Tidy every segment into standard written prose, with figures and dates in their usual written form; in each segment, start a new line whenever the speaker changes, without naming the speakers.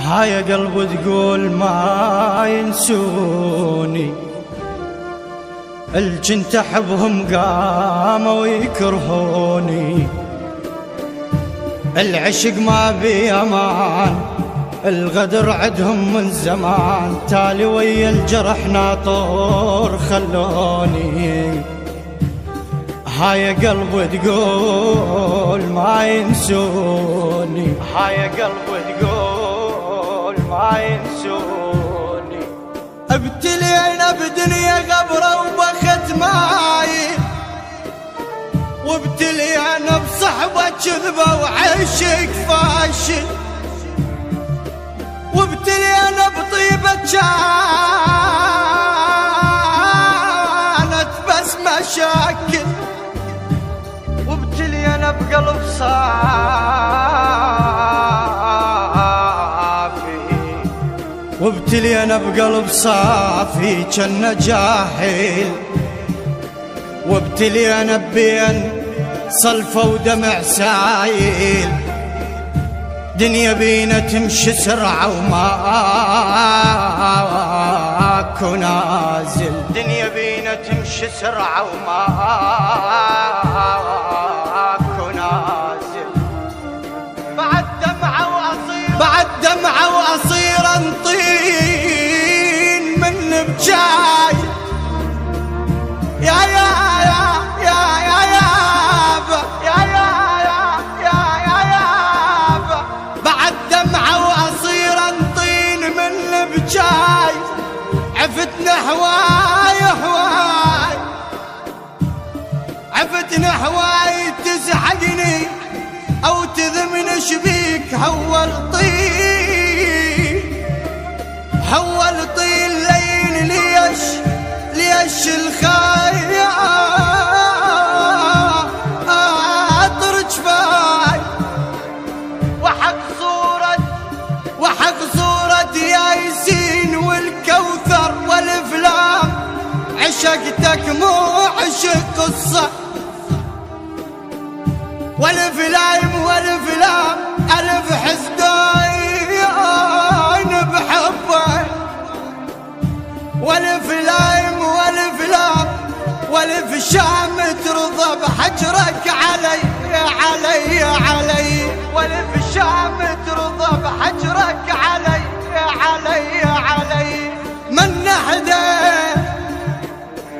هاي قلب تقول ما ينسوني، الجنت احبهم قاموا يكرهوني، العشق ما بي امان، الغدر عدهم من زمان، تالي ويا الجرح ناطور خلوني. هاي قلب تقول ما ينسوني، هاي قلب تقول ما ينسوني، ابتلينا بدنيا غبرة وبخت ماي، وابتلينا بصحبة كذبة وعشق فاشل، وابتلينا بطيبة كانت بس مشاكل، وابتلينا بقلب صافي، وابتلينا بقلب صافي كنا جاحل، وابتلينا بين صلفة ودمع سايل، دنيا بينا تمشي سرعة وماكو نازل، دنيا بينا تمشي سرعة وماكو نازل، بعد دمعة وأصير، بعد دمعة وأصير انطين من بجاي، يا يا يا يا يا يابا يا يا يا يا يابا، بعد دمعة وأصير انطين من بجاي، عفتنا هواي هواي، عفتنا هواي تزحقني أو تذمن شبيك، هول طين هول طين ليل، ليش ليش الخاطر جفاي، وحق صورة ياسين والكوثر والافلام، عشقتك مو عشق قصة، والافلام والافلام الف حسدين بحبك، والافلام والافلام والف شام ترضى بحجرك علي علي علي، والف شام ترضى بحجرك علي علي علي،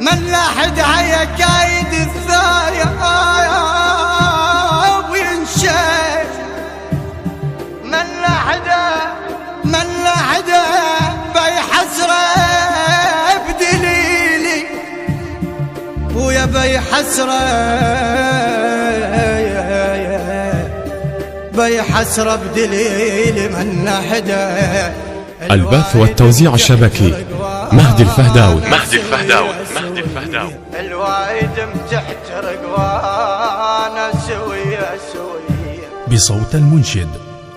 من لحدها يا كايد الثايب وينشف، من لحدها بيحسره بدليلي، ويا بيحسره بيحسره بدليلي، من لحدها.
البث والتوزيع الشبكي مهدي الفهداوي،
مهدي الفهداوي، مهدي الفهداوي.
الوايد متحترق وانا سوية سوية،
بصوت المنشد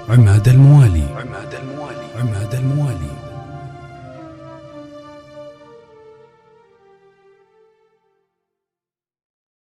عماد الموالي، عماد الموالي، عماد الموالي.